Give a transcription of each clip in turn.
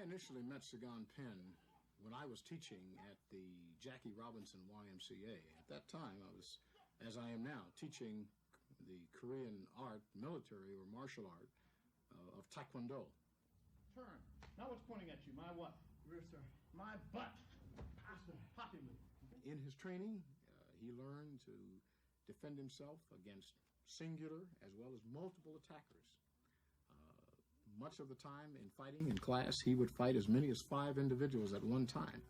initially met Sagon Penn when I was teaching at the Jackie Robinson YMCA. At that time, I was, as I am now, teaching the Korean art, military or martial art of Taekwondo. Turn. Now what's pointing at you? My what? Rear, sir. My butt. Pop him. In his training, he learned to defend himself against singular as well as multiple attackers. Much of the time in fighting in class, he would fight as many as 5 individuals at one time.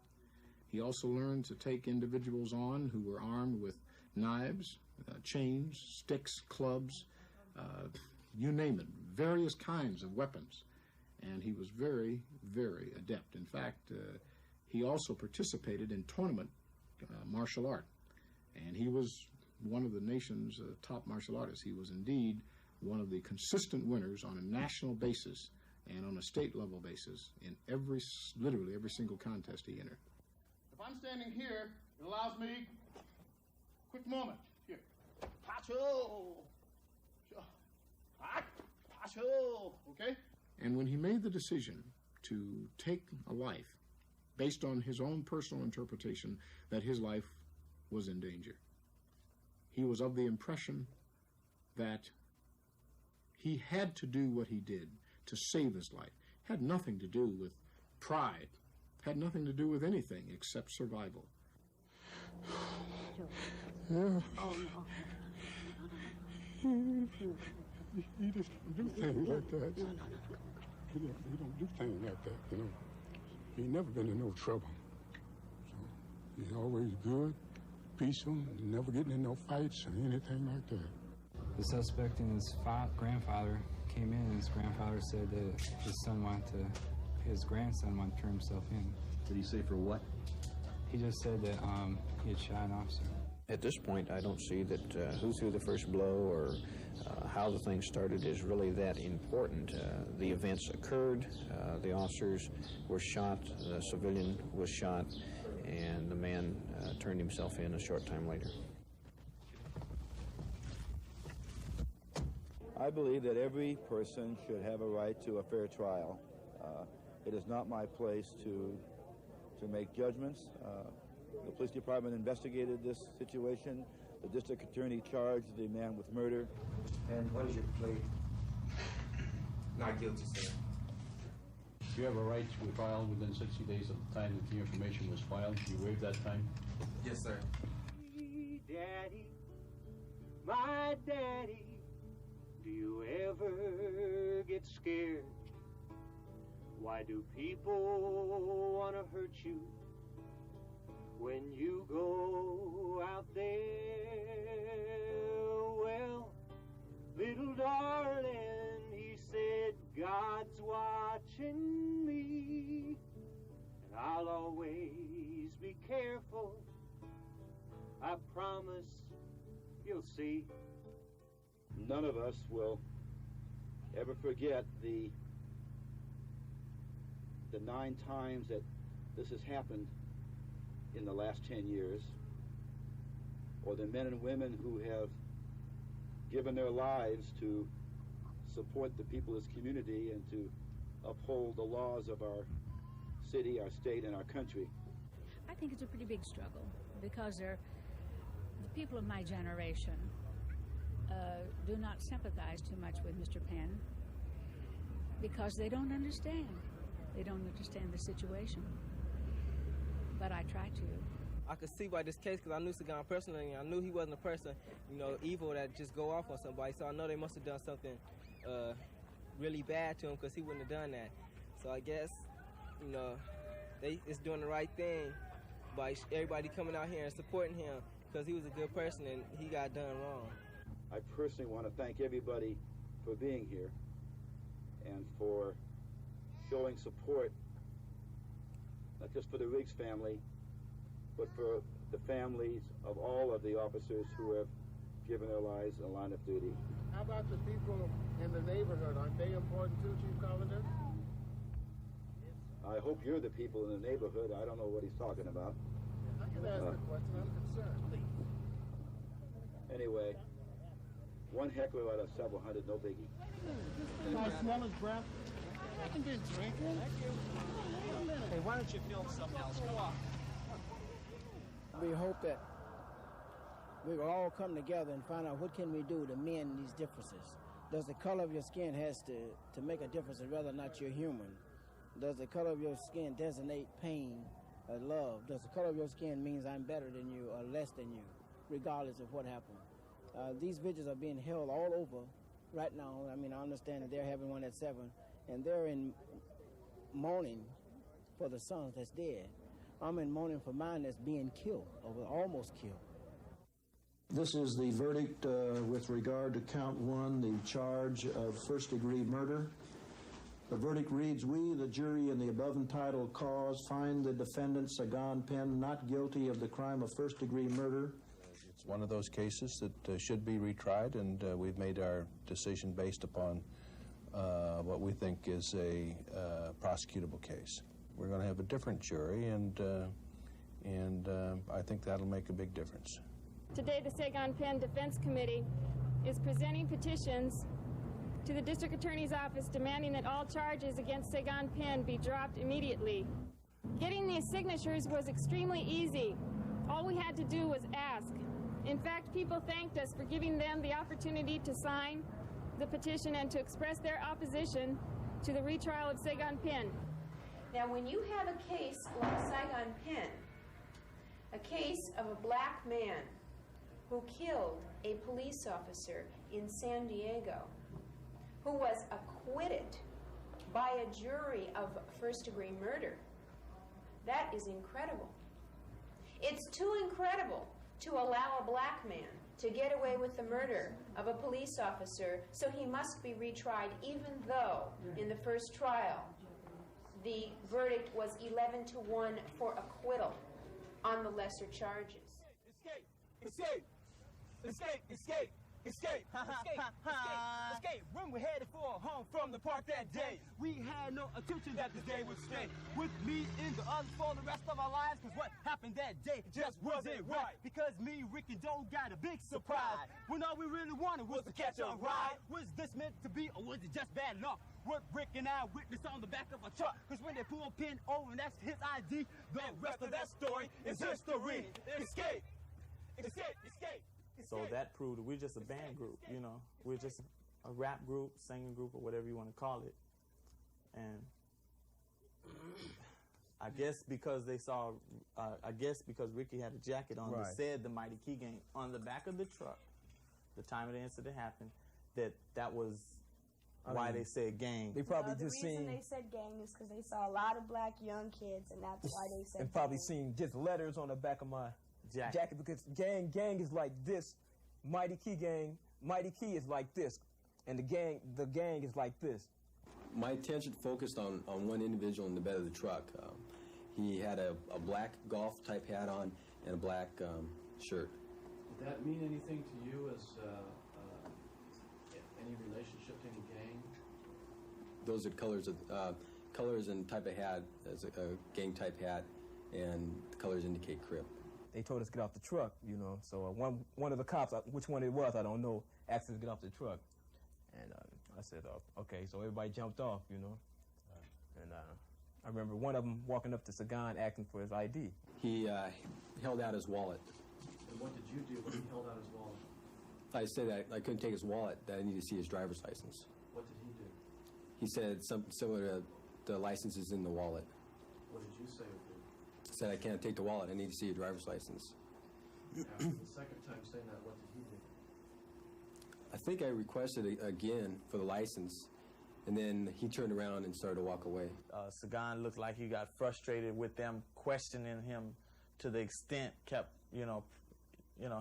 He also learned to take individuals on who were armed with knives, chains, sticks, clubs, you name it, various kinds of weapons. And he was very, very adept. In fact, he also participated in tournament martial art. And he was one of the nation's top martial artists. He was indeed one of the consistent winners on a national basis and on a state level basis in literally every single contest he entered. If I'm standing here, it allows me, quick moment, here. Pacho! Pacho! Okay? And when he made the decision to take a life based on his own personal interpretation that his life was in danger, he was of the impression that he had to do what he did to save his life. Had nothing to do with pride, had nothing to do with anything except survival. Yeah. Oh, no. He just don't do things like that. No. He don't do things like that, you know. He never been in no trouble. So he's always good, peaceful, never getting in no fights or anything like that. The suspect and his grandfather came in, and his grandfather said that his grandson wanted to turn himself in. Did he say for what? He just said that he had shot an officer. At this point, I don't see that who threw the first blow or how the thing started is really that important. The events occurred, the officers were shot, the civilian was shot, and the man turned himself in a short time later. I believe that every person should have a right to a fair trial. It is not my place to make judgments. The police department investigated this situation. The district attorney charged the man with murder. And what is your plea? Not guilty, sir. You have a right to a trial within 60 days of the time that the information was filed. You waive that time? Yes, sir. Daddy, my daddy, do you ever get scared? Why do people want to hurt you when you go out there? Well, little darling, he said, God's watching me, and I'll always be careful. I promise you'll see. None of us will ever forget the 9 times that this has happened in the last 10 years, or the men and women who have given their lives to support the people of this community and to uphold the laws of our city, our state, and our country. I think it's a pretty big struggle because the people of my generation do not sympathize too much with Mr. Penn because they don't understand. They don't understand the situation. But I try to. I could see by this case because I knew Sagon personally, and I knew he wasn't a person, evil that just go off on somebody. So I know they must have done something really bad to him because he wouldn't have done that. So I guess, it's doing the right thing by everybody coming out here and supporting him because he was a good person and he got done wrong. I personally want to thank everybody for being here and for showing support, not just for the Riggs family, but for the families of all of the officers who have given their lives in the line of duty. How about the people in the neighborhood? Aren't they important too, Chief Collender? I hope you're the people in the neighborhood. I don't know what he's talking about. I can ask the question. I'm concerned. Please. Anyway, one heckler out of several hundred, no biggie. Can I smell his breath? I haven't been drinking. Hey, why don't you film something else? Come on. We hope that we will all come together and find out what can we do to mend these differences. Does the color of your skin has to make a difference whether or not you're human? Does the color of your skin designate pain or love? Does the color of your skin means I'm better than you or less than you, regardless of what happened? These vigils are being held all over right now. I mean, I understand that they're having one at 7, and they're in mourning for the son that's dead. I'm in mourning for mine that's being killed, or almost killed. This is the verdict with regard to count 1, the charge of first-degree murder. The verdict reads, we, the jury in the above entitled cause, find the defendant, Sagon Penn, not guilty of the crime of first-degree murder. It's one of those cases that should be retried, and we've made our decision based upon what we think is a prosecutable case. We're going to have a different jury, and I think that'll make a big difference. Today, the Sagon Penn Defense Committee is presenting petitions to the District Attorney's Office demanding that all charges against Sagon Penn be dropped immediately. Getting these signatures was extremely easy. All we had to do was ask. In fact, people thanked us for giving them the opportunity to sign the petition and to express their opposition to the retrial of Sagon Penn. Now, when you have a case like Sagon Penn, a case of a black man who killed a police officer in San Diego, who was acquitted by a jury of first-degree murder, that is incredible. It's too incredible to allow a black man to get away with the murder of a police officer, so he must be retried, even though in the first trial the verdict was 11-1 for acquittal on the lesser charges. Escape! Escape! Escape! Escape! Escape! Escape! When we headed for home from the park that day, we had no intention that this day would stay with me and the others for the rest of our lives, because what happened that day just wasn't right. Because me, Rick, and Joe got a big surprise when all we really wanted was to catch a ride. Was this meant to be, or was it just bad luck? What Rick and I witnessed on the back of a truck, because when they pull a pin over and that's his ID, the rest of that story is history. Escape! Escape! Escape! So that proved we're just a band group, you know. We're just a rap group, singing group, or whatever you want to call it. And I guess because they saw, because Ricky had a jacket on that said the Mighty Key Gang on the back of the truck, the time of the incident happened, that was why they said gang. They probably just seen. The reason they said gang is because they saw a lot of black young kids, and that's why they said. And probably seen just letters on the back of my jacket, because gang is like this, Mighty Key Gang, Mighty Key is like this, and the gang is like this. My attention focused on one individual in the bed of the truck. He had a black golf type hat on and a black shirt. Did that mean anything to you as any relationship to any gang? Those are colors and type of hat, as a gang type hat, and the colors indicate Crip. They told us to get off the truck, you know. So one of the cops, which one it was, I don't know, asked us to get off the truck. And I said, okay. So everybody jumped off, you know. And I remember one of them walking up to Sagon asking for his ID. He held out his wallet. And what did you do when he held out his wallet? I said that I couldn't take his wallet, that I needed to see his driver's license. What did he do? He said something similar to the license is in the wallet. What did you say with him? I said I can't take the wallet, I need to see your driver's license. After the second time saying that, what did he do? I think I requested again for the license, and then he turned around and started to walk away. Sagon looked like he got frustrated with them questioning him to the extent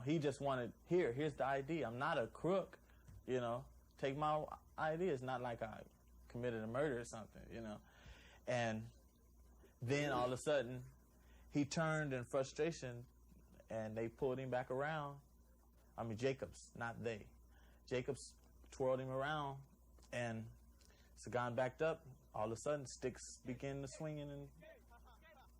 he just wanted, here's the ID. I'm not a crook, take my ID. It's not like I committed a murder or something, And then all of a sudden, he turned in frustration, and they pulled him back around. I mean, Jacobs, not they. Jacobs twirled him around, and Sagon backed up. All of a sudden, sticks began to swinging and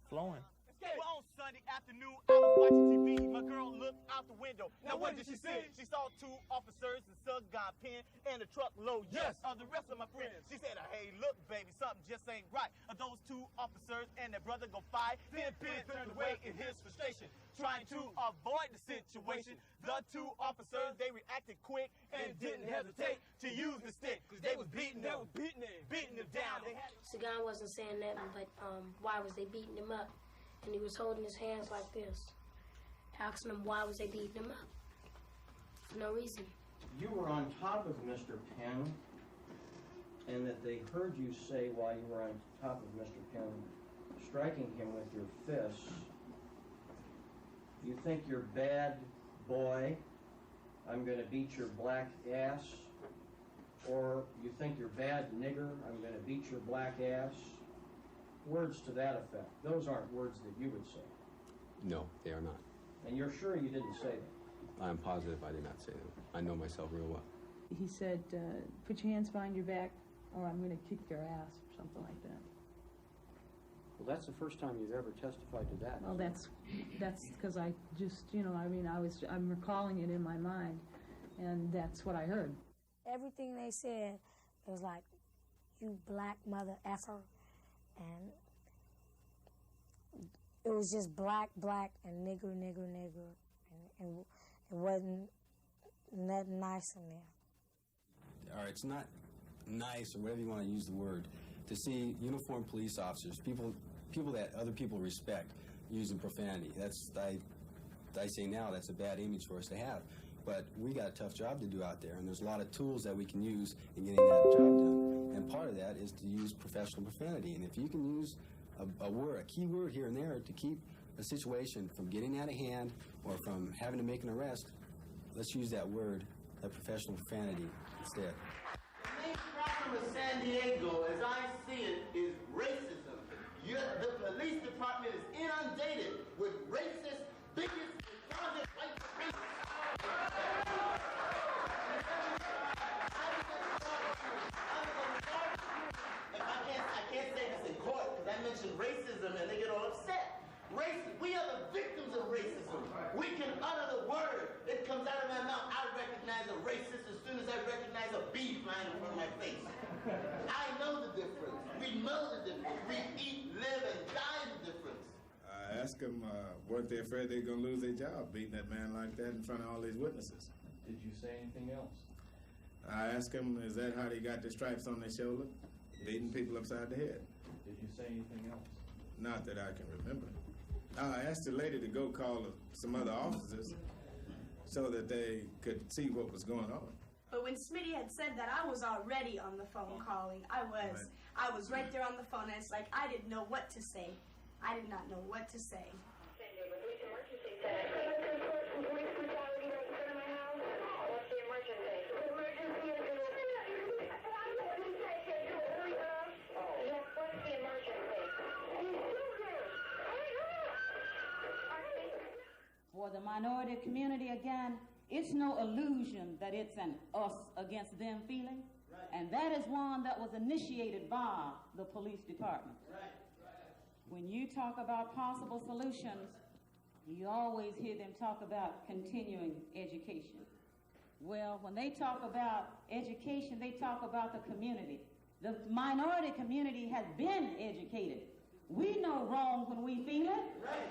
flowing. We're On Sunday afternoon, I was watching TV. My girl looked out the window. Now what did she see? She saw 2 officers, the Sagon Penn, and a truckload, yes, of the rest of my friends. She said, hey, look, baby, something just ain't right. Those 2 officers and their brother go fight. Then Penn turned away in his frustration, trying to avoid the situation. The 2 officers, they reacted quick and didn't hesitate to use the stick, because they was beating them down. Sagon wasn't saying nothing, but why was they beating him up? And he was holding his hands like this, asking them why was they beating him up. For no reason. You were on top of Mr. Penn, and that they heard you say while you were on top of Mr. Penn, striking him with your fists, you think you're bad boy, I'm going to beat your black ass, or you think you're bad nigger, I'm going to beat your black ass. Words to that effect. Those aren't words that you would say. No, they are not. And you're sure you didn't say them? I'm positive I did not say them. I know myself real well. He said, put your hands behind your back or I'm going to kick your ass, or something like that. Well, that's the first time you've ever testified to that. Well, that's because I just, I'm recalling it in my mind, and that's what I heard. Everything they said was like, you black mother effer, and it was just black, and nigger, and it wasn't nothing nice in there. All right, it's not nice, or whatever you want to use the word, to see uniformed police officers, people that other people respect, using profanity. I say now, that's a bad image for us to have. But we got a tough job to do out there, and there's a lot of tools that we can use in getting that job done. And part of that is to use professional profanity. And if you can use a key word here and there to keep a situation from getting out of hand or from having to make an arrest, let's use that word, that professional profanity, instead. The main problem with San Diego, as I see it, is racism. The police department is inundated with racist, bigots, and closet white supremacists. I can't say this in court because I mentioned racism and they get all upset. We are the victims of racism. We can utter the word. It comes out of my mouth. I recognize a racist as soon as I recognize a bee flying in front of my face. I know the difference. We know the difference. We eat, live, and die the difference. I asked them, weren't they afraid they were going to lose their job beating that man like that in front of all these witnesses? Did you say anything else? I asked them, is that how they got the stripes on their shoulder? Beating people upside the head. Did you say anything else? Not that I can remember. I asked the lady to go call some other officers so that they could see what was going on. But when Smitty had said that, I was already on the phone calling. I was right there on the phone, and it's like I didn't know what to say. I did not know what to say. For the minority community, again, it's no illusion that it's an us against them feeling. Right. And that is one that was initiated by the police department. Right. When you talk about possible solutions, you always hear them talk about continuing education. Well, when they talk about education, they talk about the community. The minority community has been educated. We know wrong when we feel it. Right.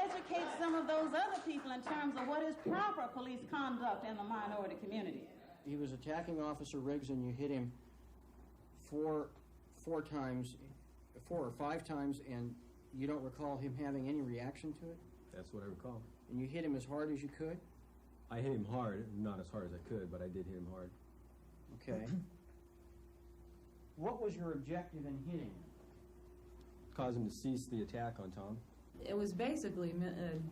Educate some of those other people in terms of what is proper police conduct in the minority community. He was attacking Officer Riggs and you hit him four or five times, and you don't recall him having any reaction to it? That's what I recall. And you hit him as hard as you could? I hit him hard, not as hard as I could, but I did hit him hard. Okay. What was your objective in hitting him? Cause him to cease the attack on Tom. It was basically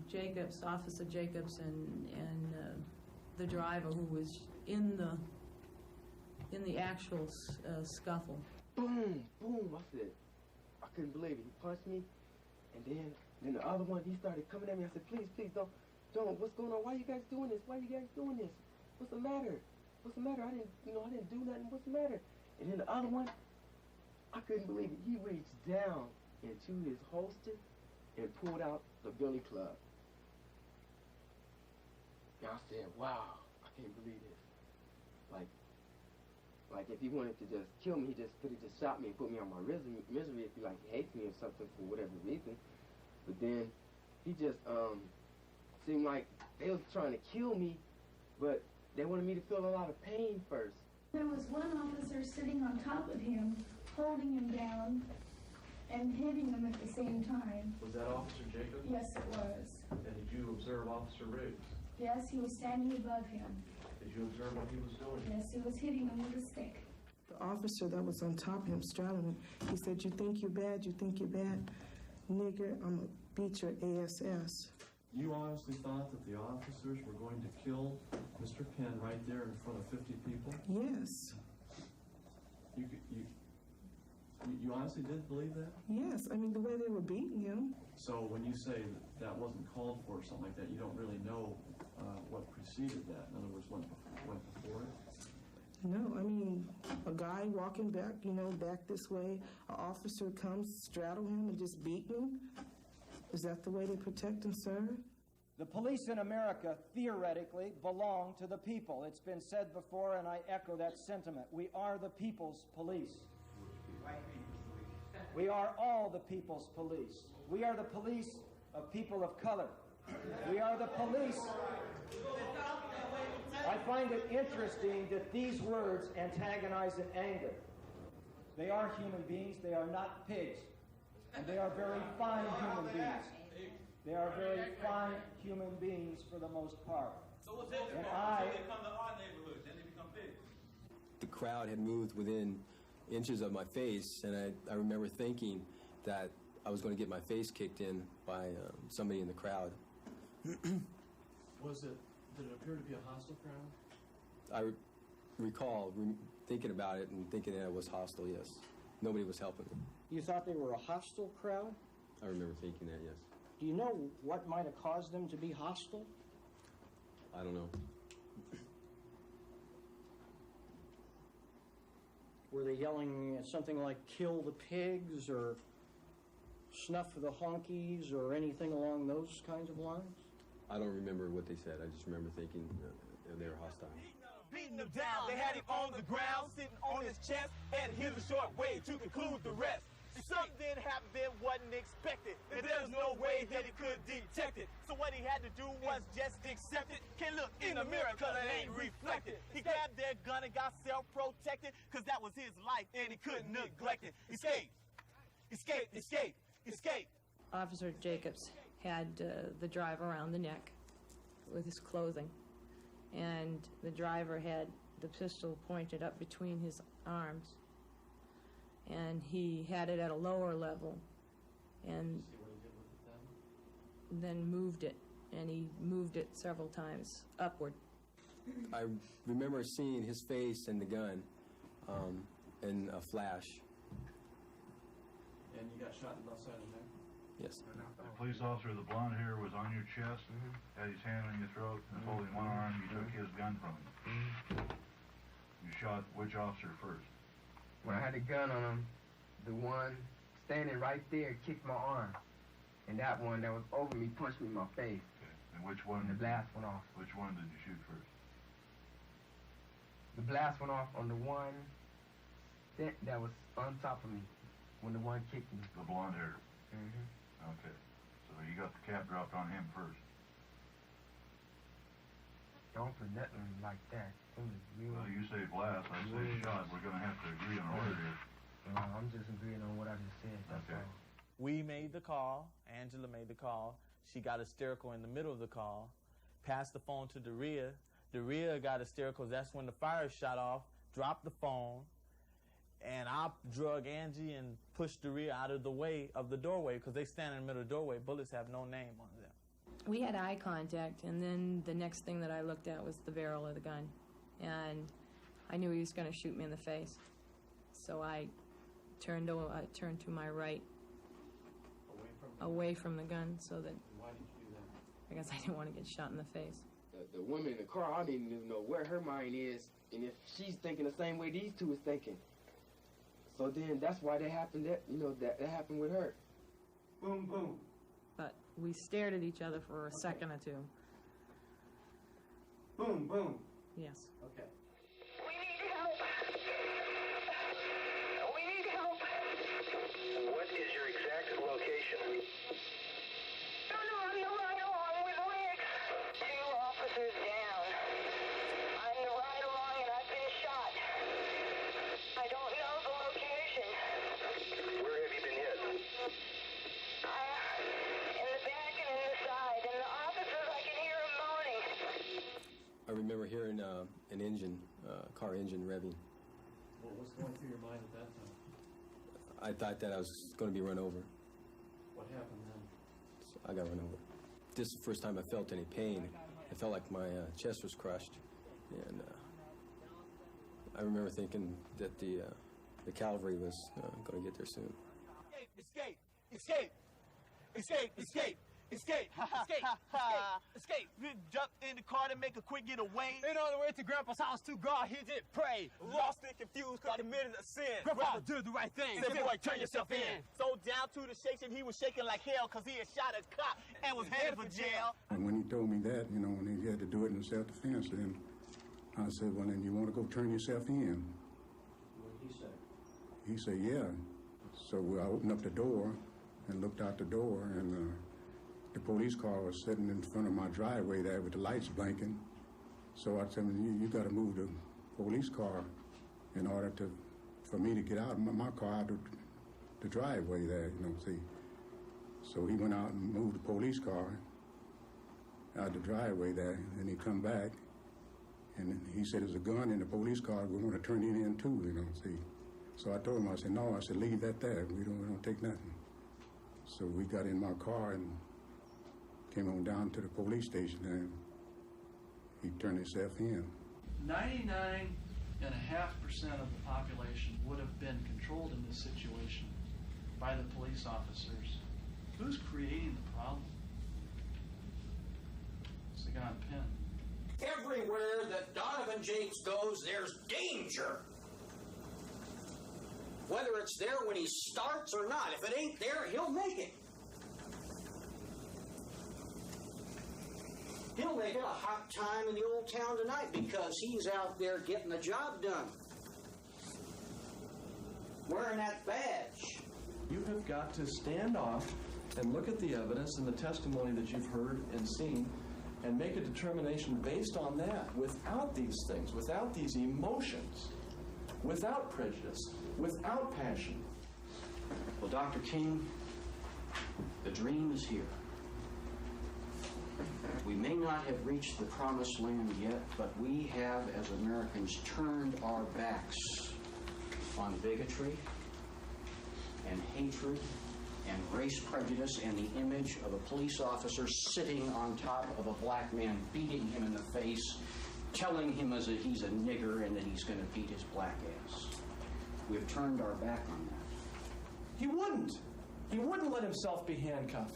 Jacobs, Officer Jacobs, and the driver who was in the actual scuffle. Boom, boom! I said, I couldn't believe it. He punched me, and then the other one, he started coming at me. I said, please, don't. What's going on? Why you guys doing this? Why you guys doing this? What's the matter? What's the matter? I didn't do nothing. What's the matter? And then the other one, I couldn't believe it. He reached down into his holster and pulled out the billy club. And I said, wow, I can't believe this. Like if he wanted to just kill me, he just could have just shot me and put me on my misery if he like hates me or something for whatever reason. But then he just seemed like they was trying to kill me, but they wanted me to feel a lot of pain first. There was one officer sitting on top of him, holding him down and hitting him at the same time. Was that Officer Jacobs? Yes, it was. And did you observe Officer Riggs? Yes, he was standing above him. Did you observe what he was doing? Yes, he was hitting him with a stick. The officer that was on top of him, straddling him, he said, "You think you're bad? You think you're bad? Nigger, I'm gonna beat your ass." You honestly thought that the officers were going to kill Mr. Penn right there in front of 50 people? Yes. You honestly did believe that? Yes, I mean, the way they were beating him. So when you say that wasn't called for or something like that, you don't really know what preceded that? In other words, what went before it? No, I mean, a guy walking back, back this way, an officer comes, straddle him, and just beat him. Is that the way they protect and serve? The police in America theoretically belong to the people. It's been said before, and I echo that sentiment. We are the people's police. We are all the people's police. We are the police of people of color. We are the police. I find it interesting that these words antagonize and anger. They are human beings. They are not pigs. And they are very fine human beings. They are very fine human beings for the most part. So what's that? And They come to our neighborhood, then they become pigs. The crowd had moved within inches of my face, and I remember thinking that I was going to get my face kicked in by somebody in the crowd. Did it appear to be a hostile crowd? I recall thinking about it and thinking that it was hostile, yes. Nobody was helping me. You thought they were a hostile crowd? I remember thinking that, yes. Do you know what might have caused them to be hostile? I don't know. Were they yelling something like "kill the pigs" or "snuff the honkies" or anything along those kinds of lines? I don't remember what they said. I just remember thinking they were hostile. Beating him down, they had him on the ground, sitting on his chest, and here's a short way to conclude the rest. Something didn't happen that wasn't expected, and there's no way that he could detect it. So what he had to do was just accept it. Can't look in the mirror cause it ain't reflected. He grabbed that gun and got self-protected, cause that was his life and he couldn't neglect it. Escape, escape, escape, escape. Officer Jacobs had the driver around the neck with his clothing, and the driver had the pistol pointed up between his arms, and he had it at a lower level and then moved it, and he moved it several times upward. I remember seeing his face and the gun in a flash. And you got shot in the left side of the neck? Yes. The police officer with the blonde hair was on your chest, had his hand on your throat, and holding one arm, you took his gun from him. You shot which officer first? When I had the gun on him, the one standing right there kicked my arm. And that one that was over me punched me in my face. Okay. And which one? And the blast went off. Which one did you shoot first? The blast went off on the one that was on top of me when the one kicked me. The blonde hair? Mm-hmm. Okay. So you got the cap dropped on him first? Don't put nothing like that. Well, you say blast, I say shot. We're going to have to agree on order here. I'm just agreeing on what I just said. That's all. We made the call. Angela made the call. She got hysterical in the middle of the call. Passed the phone to Daria. Daria got hysterical. That's when the fire shot off. Dropped the phone. And I drug Angie and pushed Daria out of the way of the doorway because they stand in the middle of the doorway. Bullets have no name on them. We had eye contact, and then the next thing that I looked at was the barrel of the gun. And I knew he was going to shoot me in the face. So I turned to my right, away from the gun, so that... Why did you do that? I guess I didn't want to get shot in the face. The woman in the car, I don't even know where her mind is, and if she's thinking the same way these two is thinking. So then that's why that happened. That happened with her. Boom, boom. we stared at each other for a second or two. Boom, boom. Yes. Okay. We need help. We need help. What is your exact location? No, I'm the ride along with Riggs. 2 officers down. I'm the ride along and I've been shot. I don't know the location. Where have you been hit? In the back and in the side. And the officers, I can hear them moaning. I remember hearing an engine, car engine revving. What was going through your mind at that time? I thought that I was going to be run over. What happened then? So I got run over. This is the first time I felt any pain. I felt like my chest was crushed, and I remember thinking that the cavalry was going to get there soon. Escape! Escape! Escape! Escape! Escape! Escape! Escape! We jumped in the car to make a quick getaway. And on the way to Grandpa's house to God, he did pray. Lost and confused because committed a sin. Grandpa did the right thing. Said, boy, turn yourself in. So down to the shakes, and he was shaking like hell because he had shot a cop and was headed for jail. And when he told me that, you know, when he had to do it in self-defense, then I said, well, then you want to go turn yourself in? What did he say? He said, yeah. So I opened up the door and looked out the door, and the police car was sitting in front of my driveway there with the lights blinking. So I told him, you got to move the police car in order for me to get out of my car out of the driveway there, you know, see. So he went out and moved the police car out the driveway there, and he come back, and he said, there's a gun in the police car, we want to turn it in too, you know, see. So I told him, I said, no, I said, leave that there, we don't take nothing. So we got in my car and came on down to the police station, and he turned himself in. 99.5% of the population would have been controlled in this situation by the police officers. Who's creating the problem? Sagon Penn. Everywhere that Donovan Jakes goes, there's danger. Whether it's there when he starts or not, if it ain't there, he'll make it. He'll make it a hot time in the old town tonight because he's out there getting the job done. Wearing that badge. You have got to stand off and look at the evidence and the testimony that you've heard and seen and make a determination based on that, without these things, without these emotions, without prejudice, without passion. Well, Dr. King, the dream is here. We may not have reached the promised land yet, but we have, as Americans, turned our backs on bigotry and hatred and race prejudice and the image of a police officer sitting on top of a black man, beating him in the face, telling him as if he's a nigger and that he's going to beat his black ass. We've turned our back on that. He wouldn't. He wouldn't let himself be handcuffed.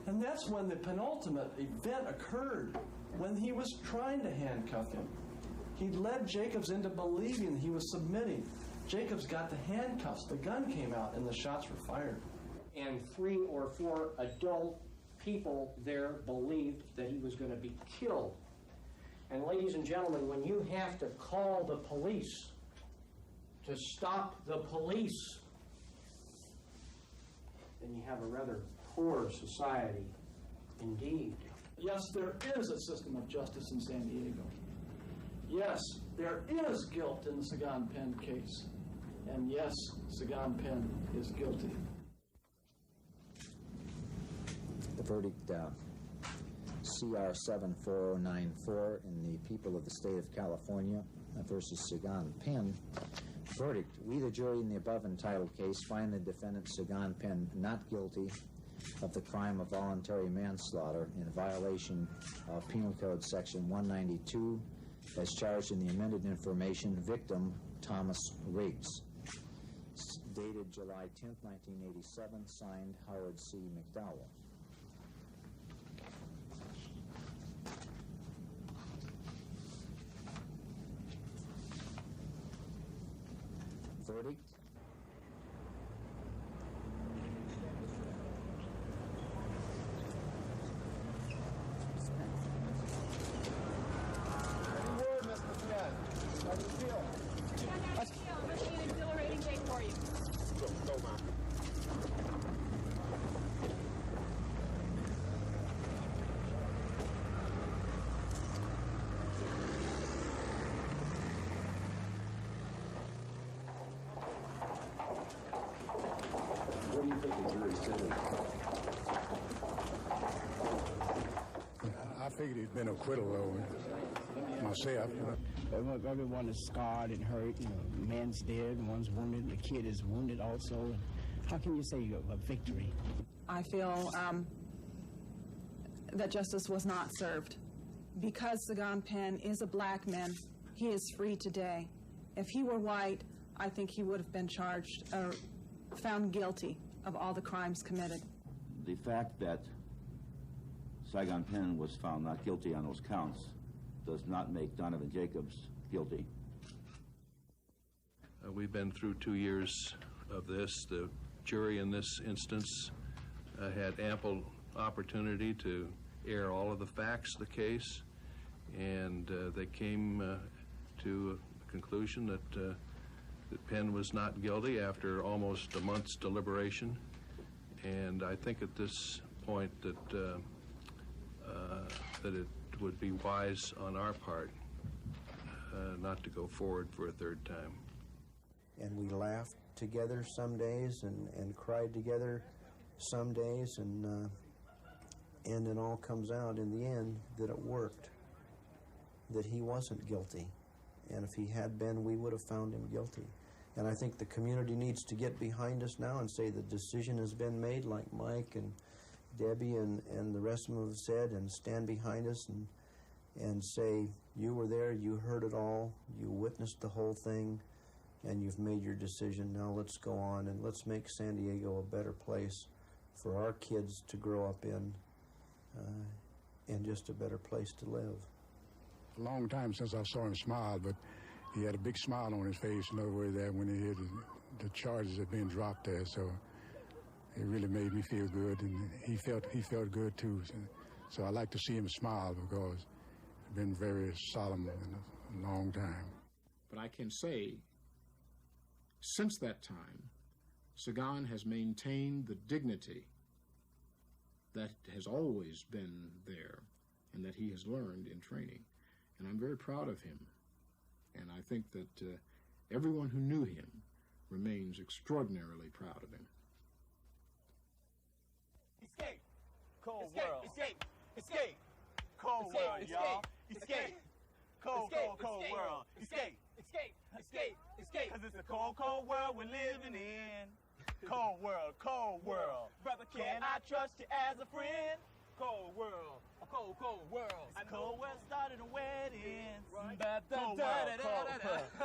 And that's when the penultimate event occurred, when he was trying to handcuff him. He led Jacobs into believing he was submitting. Jacobs got the handcuffs, the gun came out, and the shots were fired. And 3 or 4 adult people there believed that he was going to be killed. And ladies and gentlemen, when you have to call the police to stop the police, then you have a rather poor society indeed. Yes, there is a system of justice in San Diego. Yes, there is guilt in the Sagon Penn case. And yes, Sagon Penn is guilty. The verdict, CR 74094 in the People of the State of California versus Sagon Penn. Verdict: we, the jury in the above entitled case, find the defendant Sagon Penn not guilty of the crime of voluntary manslaughter in violation of Penal Code Section 192 as charged in the amended information, victim Thomas Riggs. Dated July 10th, 1987, signed Howard C. McDowell. Verdict: think there's been acquittal though, myself. Everyone is scarred and hurt. You know, man's dead, one's wounded, the kid is wounded also. How can you say a victory? I feel that justice was not served. Because Sagon Penn is a black man, he is free today. If he were white, I think he would have been charged or found guilty of all the crimes committed. The fact that Sagon Penn was found not guilty on those counts does not make Donovan Jacobs guilty. We've been through 2 years of this. The jury in this instance had ample opportunity to air all of the facts of the case, and they came to a conclusion that Penn was not guilty after almost a month's deliberation. And I think at this point that it would be wise on our part not to go forward for a third time. And we laughed together some days and cried together some days, and it all comes out in the end that it worked, that he wasn't guilty. And if he had been, we would have found him guilty. And I think the community needs to get behind us now and say the decision has been made, like Mike and Debbie and the rest of them have said, and stand behind us and say, you were there, you heard it all, you witnessed the whole thing, and you've made your decision. Now let's go on and let's make San Diego a better place for our kids to grow up in, and just a better place to live. A long time since I saw him smile, but he had a big smile on his face, in other words, that when he heard the charges had been dropped there, so it really made me feel good, and he felt good too. So I like to see him smile because it's been very solemn in a long time. But I can say, since that time, Sagon has maintained the dignity that has always been there and that he has learned in training. And I'm very proud of him. And I think that everyone who knew him remains extraordinarily proud of him. Escape! Cold world. Escape! Escape! Cold world, y'all. Escape! Cold world. Escape! Escape! Escape! Escape! Cause it's a cold world we're living in. Cold world. Brother, can I trust you as a friend? Cold world. A cold world. A cold world started a wedding. Cold world.